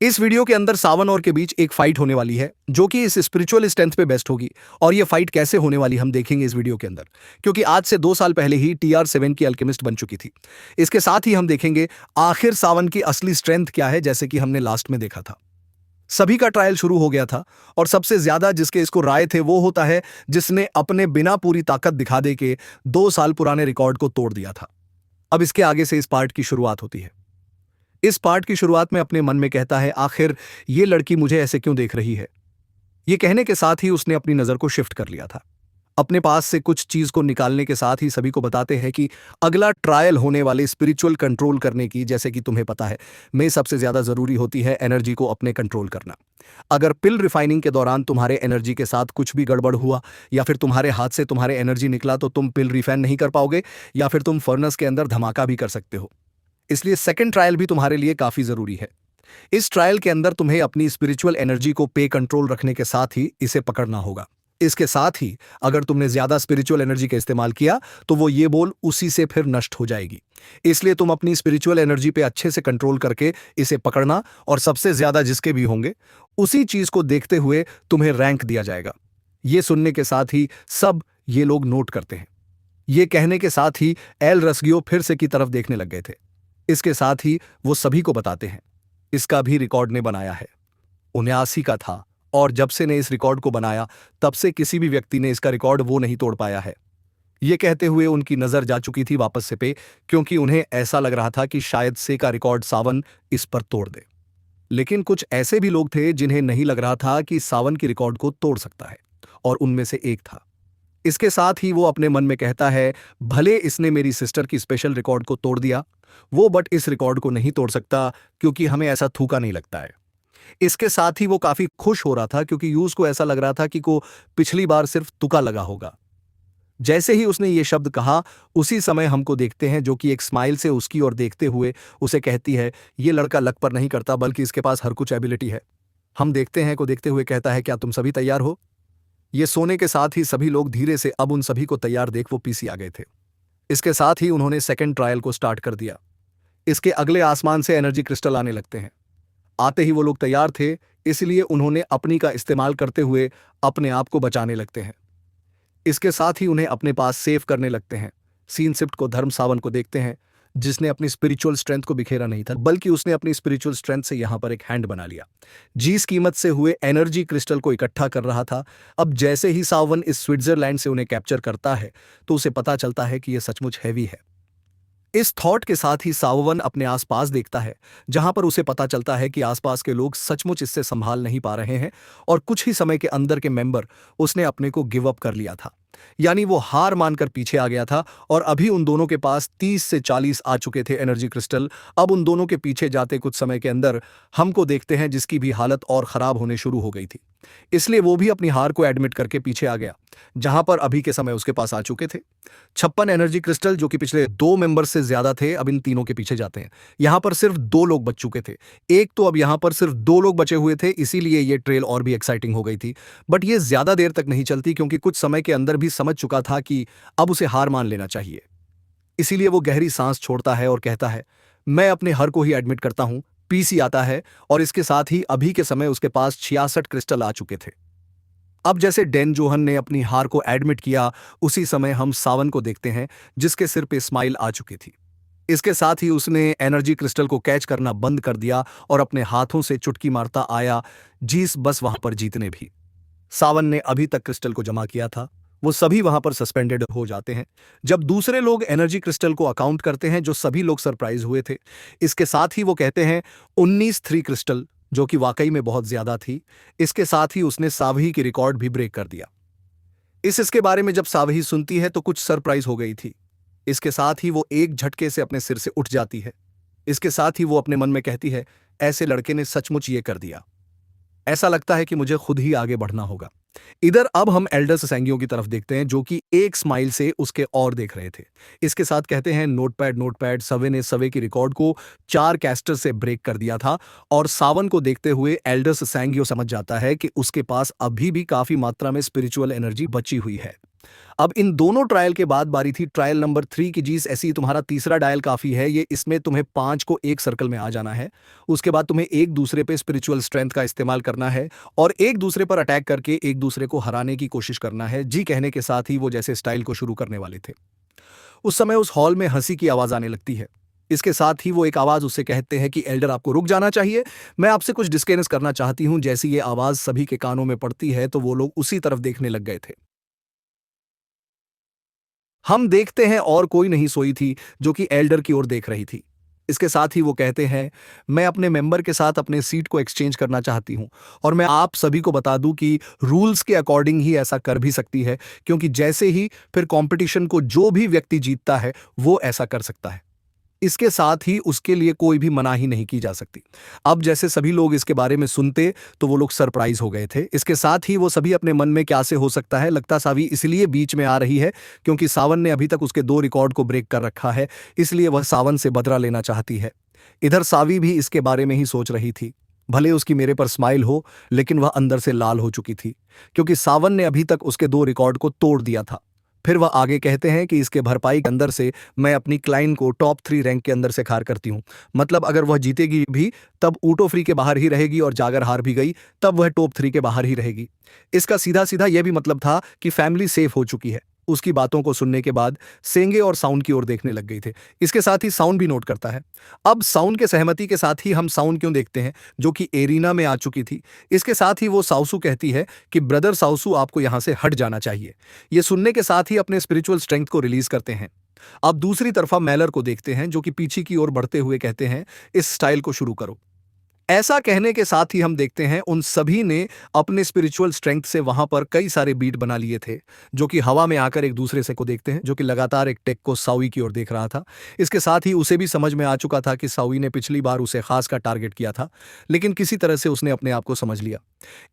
इस वीडियो के अंदर सावन और के बीच एक फाइट होने वाली है जो कि इस स्पिरिचुअल स्ट्रेंथ पे बेस्ट होगी। और ये फाइट कैसे होने वाली हम देखेंगे इस वीडियो के अंदर, क्योंकि आज से 2 साल पहले ही TR7 की अल्केमिस्ट बन चुकी थी। इसके साथ ही हम देखेंगे आखिर सावन की असली स्ट्रेंथ क्या है, जैसे कि हमने लास्ट में देखा था। सभी का ट्रायल शुरू हो गया था और सबसे ज्यादा जिसके इसको राय थे वो होता है जिसने अपने बिना पूरी ताकत दिखा दे के 2 साल पुराने रिकॉर्ड को तोड़ दिया था। अब इसके आगे से इस पार्ट की शुरुआत होती है। इस पार्ट की शुरुआत में अपने मन में कहता है, आखिर ये लड़की मुझे ऐसे क्यों देख रही है। ये कहने के साथ ही उसने अपनी नजर को शिफ्ट कर लिया था। अपने पास से कुछ चीज को निकालने के साथ ही सभी को बताते हैं कि अगला ट्रायल होने वाले स्पिरिचुअल कंट्रोल करने की, जैसे कि तुम्हें पता है, में सबसे ज्यादा जरूरी होती है एनर्जी को अपने कंट्रोल करना। अगर पिल रिफाइनिंग के दौरान तुम्हारे एनर्जी के साथ कुछ भी गड़बड़ हुआ या फिर तुम्हारे हाथ से तुम्हारे एनर्जी निकला तो तुम पिल रिफाइन नहीं कर पाओगे या फिर तुम फर्नेस के अंदर धमाका भी कर सकते हो। इसलिए सेकंड ट्रायल भी तुम्हारे लिए काफी जरूरी है। इस ट्रायल के अंदर तुम्हें अपनी स्पिरिचुअल एनर्जी को पे कंट्रोल रखने के साथ ही इसे पकड़ना होगा। इसके साथ ही अगर तुमने ज्यादा स्पिरिचुअल एनर्जी का इस्तेमाल किया तो वो ये बोल उसी से फिर नष्ट हो जाएगी। इसलिए तुम अपनी स्पिरिचुअल एनर्जी पे अच्छे से कंट्रोल करके इसे पकड़ना, और सबसे ज्यादा जिसके भी होंगे उसी चीज को देखते हुए तुम्हें रैंक दिया जाएगा। ये सुनने के साथ ही सब ये लोग नोट करते हैं। ये कहने के साथ ही एल रसगियो फिर से की तरफ देखने लग गए थे। इसके साथ ही वो सभी को बताते हैं, इसका भी रिकॉर्ड ने बनाया है, 79 का था, और जब से ने इस रिकॉर्ड को बनाया तब से किसी भी व्यक्ति ने इसका रिकॉर्ड वो नहीं तोड़ पाया है। ये कहते हुए उनकी नजर जा चुकी थी वापस से पे, क्योंकि उन्हें ऐसा लग रहा था कि शायद से का रिकॉर्ड सावन इस पर तोड़ दे। लेकिन कुछ ऐसे भी लोग थे जिन्हें नहीं लग रहा था कि सावन की रिकॉर्ड को तोड़ सकता है, और उनमें से एक था। इसके साथ ही वो अपने मन में कहता है, भले इसने मेरी सिस्टर की स्पेशल रिकॉर्ड को तोड़ दिया, वो बट इस रिकॉर्ड को नहीं तोड़ सकता, क्योंकि हमें ऐसा थूका नहीं लगता है। इसके साथ ही वो काफी खुश हो रहा था, क्योंकि यूज को ऐसा लग रहा था कि को पिछली बार सिर्फ तुका लगा होगा। जैसे ही उसने ये शब्द कहा उसी समय हमको देखते हैं, जो कि एक स्माइल से उसकी ओर देखते हुए उसे कहती है, ये लड़का लक पर नहीं करता बल्कि इसके पास हर कुछ एबिलिटी है। हम देखते हैं को देखते हुए कहता है, क्या तुम सभी तैयार हो। ये सोने के साथ ही सभी लोग धीरे से अब उन सभी को तैयार देख वो पीछे आ गए थे। इसके साथ ही उन्होंने सेकंड ट्रायल को स्टार्ट कर दिया। इसके अगले आसमान से एनर्जी क्रिस्टल आने लगते हैं। आते ही वो लोग तैयार थे, इसलिए उन्होंने अपनी का इस्तेमाल करते हुए अपने आप को बचाने लगते हैं। इसके साथ ही उन्हें अपने पास सेव करने लगते हैं। सीन शिफ्ट को धर्म सावन को देखते हैं, जिसने अपनी स्पिरिचुअल स्ट्रेंथ को बिखेरा नहीं था, बल्कि उसने अपनी स्पिरिचुअल स्ट्रेंथ से यहां पर एक हैंड बना लिया, जिस कीमत से हुए एनर्जी क्रिस्टल को इकट्ठा कर रहा था। अब जैसे ही सावन इस स्विट्जरलैंड से उन्हें कैप्चर करता है तो उसे पता चलता है कि यह सचमुच हैवी है। इस थॉट के साथ ही सावन अपने आसपास देखता है, जहां पर उसे पता चलता है कि आसपास के लोग सचमुच इससे संभाल नहीं पा रहे हैं, और कुछ ही समय के अंदर के मेंबर उसने अपने को गिव अप कर लिया था, यानी वो हार मानकर पीछे आ गया था। और अभी उन दोनों के पास 30 से 40 आ चुके थे एनर्जी क्रिस्टल। अब उन दोनों के पीछे जाते कुछ समय के अंदर हमको देखते हैं जिसकी भी हालत और खराब होने शुरू हो गई थी, इसलिए वो भी अपनी हार को एडमिट करके पीछे आ गया, जहां पर अभी के समय उसके पास आ चुके थे 56 एनर्जी क्रिस्टल, जो कि पिछले 2 मेंबर से ज्यादा थे। अब इन तीनों के पीछे जाते हैं। यहां पर सिर्फ 2 लोग बच चुके थे, एक तो अब यहां पर सिर्फ 2 लोग बचे हुए थे, इसीलिए ये ट्रेल और भी एक्साइटिंग हो गई थी। बट ये ज्यादा देर तक नहीं चलती, क्योंकि कुछ समय के अंदर भी समझ चुका था कि अब उसे हार मान लेना चाहिए। इसीलिए वो गहरी सांस छोड़ता है और कहता है, मैं अपने हर को ही एडमिट करता हूं। पीसी आता है और इसके साथ ही अभी के समय उसके पास 66 क्रिस्टल आ चुके थे। अब जैसे डेन जोहन ने अपनी हार को एडमिट किया, उसी समय हम सावन को देखते हैं, जिसके सिर पे स्माइल आ चुकी थी। इसके साथ ही उसने एनर्जी क्रिस्टल को कैच करना बंद कर दिया और अपने हाथों से चुटकी मारता आया, जीस बस वहां पर जीतने भी। सावन ने अभी तक क्रिस्टल को जमा किया था, वो सभी वहां पर सस्पेंडेड हो जाते हैं जब दूसरे लोग एनर्जी क्रिस्टल को अकाउंट करते हैं, जो सभी लोग सरप्राइज हुए थे। इसके साथ ही वो कहते हैं 19 क्रिस्टल, जो कि वाकई में बहुत ज्यादा थी। इसके साथ ही उसने सावही की रिकॉर्ड भी ब्रेक कर दिया। इसके बारे में जब सावही सुनती है तो कुछ सरप्राइज हो गई थी। इसके साथ ही वो एक झटके से अपने सिर से उठ जाती है। इसके साथ ही वो अपने मन में कहती है, ऐसे लड़के ने सचमुच ये कर दिया, ऐसा लगता है कि मुझे खुद ही आगे बढ़ना होगा। इधर अब हम एल्डर्स सैंगियों की तरफ देखते हैं, जो कि एक स्माइल से उसके और देख रहे थे। इसके साथ कहते हैं, नोटपैड सवे ने सवे की रिकॉर्ड को 4 कैस्टर से ब्रेक कर दिया था। और सावन को देखते हुए एल्डर्स सैंगियो समझ जाता है कि उसके पास अभी भी काफी मात्रा में स्पिरिचुअल एनर्जी बची हुई है। अब इन दोनों ट्रायल के बाद बारी थी ट्रायल नंबर 3 की। जीस ऐसी ही तुम्हारा तीसरा डायल काफ़ी है, ये इसमें तुम्हें 5 को एक सर्कल में आ जाना है। उसके बाद तुम्हें एक दूसरे पे स्पिरिचुअल स्ट्रेंथ का इस्तेमाल करना है और एक दूसरे पर अटैक करके एक दूसरे को हराने की कोशिश करना है। जी कहने के साथ ही वो जैसे स्टाइल को शुरू करने वाले थे, उस समय उस हॉल में हंसी की आवाज़ आने लगती है। इसके साथ ही वो एक आवाज़ उससे कहते हैं कि एल्डर आपको रुक जाना चाहिए, मैं आपसे कुछ डिस्कस करना चाहती हूँ। जैसी ये आवाज़ सभी के कानों में पड़ती है तो वो लोग उसी तरफ देखने लग गए थे। हम देखते हैं और कोई नहीं सोई थी जो कि एल्डर की ओर देख रही थी। इसके साथ ही वो कहते हैं, मैं अपने मेंबर के साथ अपने सीट को एक्सचेंज करना चाहती हूं और मैं आप सभी को बता दूं कि रूल्स के अकॉर्डिंग ही ऐसा कर भी सकती है, क्योंकि जैसे ही फिर कंपटीशन को जो भी व्यक्ति जीतता है वो ऐसा कर सकता है। इसके साथ ही उसके लिए कोई भी मनाही नहीं की जा सकती। अब जैसे सभी लोग इसके बारे में सुनते तो वो लोग सरप्राइज हो गए थे। इसके साथ ही वो सभी अपने मन में क्या से हो सकता है, लगता सावी इसलिए बीच में आ रही है क्योंकि सावन ने अभी तक उसके 2 रिकॉर्ड को ब्रेक कर रखा है, इसलिए वह सावन से बदला लेना चाहती है। इधर सावी भी इसके बारे में ही सोच रही थी। भले उसकी मेरे पर स्माइल हो, लेकिन वह अंदर से लाल हो चुकी थी क्योंकि सावन ने अभी तक उसके 2 रिकॉर्ड को तोड़ दिया था। फिर वह आगे कहते हैं कि इसके भरपाई के अंदर से मैं अपनी क्लाइंट को टॉप 3 रैंक के अंदर से खार करती हूँ। मतलब अगर वह जीतेगी भी तब ऊटो फ्री के बाहर ही रहेगी और जागर हार भी गई तब वह टॉप 3 के बाहर ही रहेगी। इसका सीधा सीधा यह भी मतलब था कि फैमिली सेफ हो चुकी है। उसकी बातों को सुनने के बाद सेंगे और साउंड की ओर देखने लग गई थे। इसके साथ ही साउंड भी नोट करता है। अब साउंड के सहमति के साथ ही हम साउंड क्यों देखते हैं जो कि एरिना में आ चुकी थी। इसके साथ ही वो साउसू कहती है कि ब्रदर साउसू आपको यहां से हट जाना चाहिए। ये सुनने के साथ ही अपने स्पिरिचुअल स्ट्रेंथ को रिलीज करते हैं। अब दूसरी तरफा मैलर को देखते हैं जो कि पीछे की ओर बढ़ते हुए कहते हैं, इस स्टाइल को शुरू करो। ऐसा कहने के साथ ही हम देखते हैं उन सभी ने अपने स्पिरिचुअल स्ट्रेंथ से वहां पर कई सारे बीट बना लिए थे जो कि हवा में आकर एक दूसरे से को देखते हैं, जो कि लगातार एक टेक को सावी की ओर देख रहा था। इसके साथ ही उसे भी समझ में आ चुका था कि सावी ने पिछली बार उसे खास का टारगेट किया था, लेकिन किसी तरह से उसने अपने आप को समझ लिया।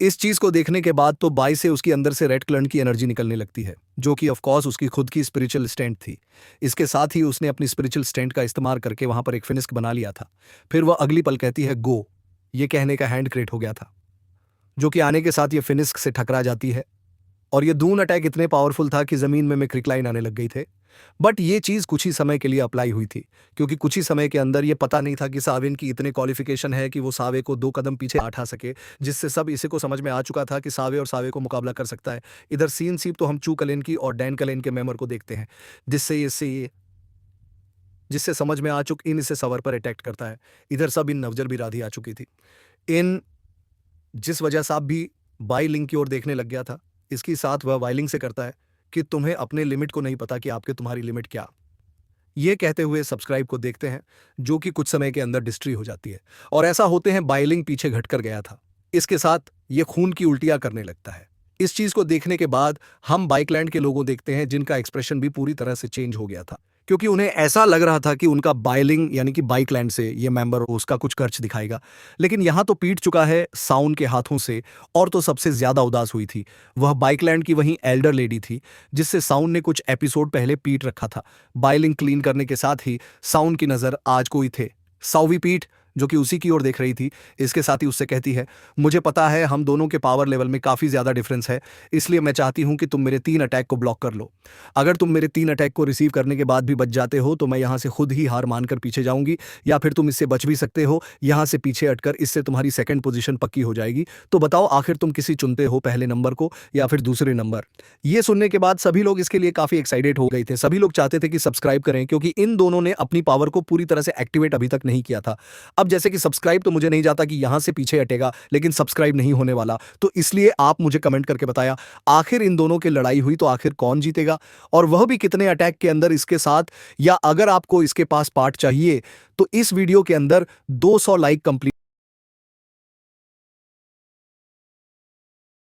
इस चीज को देखने के बाद तो बाई से उसकी अंदर से रेड क्लर्न की एनर्जी निकलने लगती है जो कि ऑफकोर्स उसकी खुद की स्पिरिचुअल स्ट्रेंथ थी। इसके साथ ही उसने अपनी स्पिरिचुअल स्ट्रेंथ का इस्तेमाल करके वहां पर एक फिनिस्क बना लिया था। फिर वह अगली पल कहती है गो। ये कहने का हैंड क्रिएट हो गया था जो कि आने के साथ ये फिनिस्क से टकरा जाती है और ये दून अटैक इतने पावरफुल था कि जमीन में क्रिकलाइन आने लग गई थे। बट ये चीज कुछ ही समय के लिए अप्लाई हुई थी क्योंकि कुछ ही समय के अंदर ये पता नहीं था कि सावेन की इतने क्वालिफिकेशन है कि वो सावे को 2 कदम पीछे हटा सके, जिससे सब इसी को समझ में आ चुका था कि सावे और सावे को मुकाबला कर सकता है। इधर सीन सीप तो हम चू कलेन की और डैन कलेन के मेंबर को देखते हैं जिससे समझ में आ चुक इन इसे सवर पर अटैक करता है। इधर सब इन नवजर भी राधी आ चुकी थी। इन जिस वजह साहब भी बाई लिंक की ओर देखने लग गया था, इसकी साथ वह वाइलिंग से करता है कि तुम्हें अपने लिमिट को नहीं पता कि आपके तुम्हारी लिमिट क्या। ये कहते हुए सब्सक्राइब को देखते हैं जो कि कुछ समय के अंदर डिस्ट्री हो जाती है और ऐसा होते हैं बाइलिंग पीछे घट कर गया था। इसके साथ ये खून की उल्टियां करने लगता है। इस चीज को देखने के बाद हम बाइकलैंड के लोगों देखते हैं जिनका एक्सप्रेशन भी पूरी तरह से चेंज हो गया था क्योंकि उन्हें ऐसा लग रहा था कि उनका बाइलिंग यानी कि बाइकलैंड से ये मेंबर उसका कुछ खर्च दिखाएगा, लेकिन यहां तो पीट चुका है साउंड के हाथों से। और तो सबसे ज्यादा उदास हुई थी वह बाइकलैंड की वहीं एल्डर लेडी थी जिससे साउंड ने कुछ एपिसोड पहले पीट रखा था। बाइलिंग क्लीन करने के साथ ही साउंड की नजर आज कोई थे साउवी पीट जो कि उसी की ओर देख रही थी। इसके साथ ही उससे कहती है, मुझे पता है हम दोनों के पावर लेवल में काफ़ी ज़्यादा डिफरेंस है, इसलिए मैं चाहती हूं कि तुम मेरे 3 अटैक को ब्लॉक कर लो। अगर तुम मेरे 3 अटैक को रिसीव करने के बाद भी बच जाते हो तो मैं यहां से खुद ही हार मानकर पीछे जाऊंगी, या फिर तुम इससे बच भी सकते हो यहां से पीछे हटकर, इससे तुम्हारी सेकंड पोजीशन पक्की हो जाएगी। तो बताओ आखिर तुम किसी चुनते हो, पहले नंबर को या फिर दूसरे नंबर। ये सुनने के बाद सभी लोग इसके लिए काफ़ी एक्साइटेड हो गए थे। सभी लोग चाहते थे कि सब्सक्राइब करें क्योंकि इन दोनों ने अपनी पावर को पूरी तरह से एक्टिवेट अभी तक नहीं किया था। अब जैसे कि सब्सक्राइब तो मुझे नहीं जाता कि यहां से पीछे हटेगा, लेकिन सब्सक्राइब नहीं होने वाला, तो इसलिए आप मुझे कमेंट करके बताया आखिर इन दोनों की लड़ाई हुई तो आखिर कौन जीतेगा और वह भी कितने अटैक के अंदर इसके साथ। या अगर आपको इसके पास पार्ट चाहिए तो इस वीडियो के अंदर 200 लाइक कंप्लीट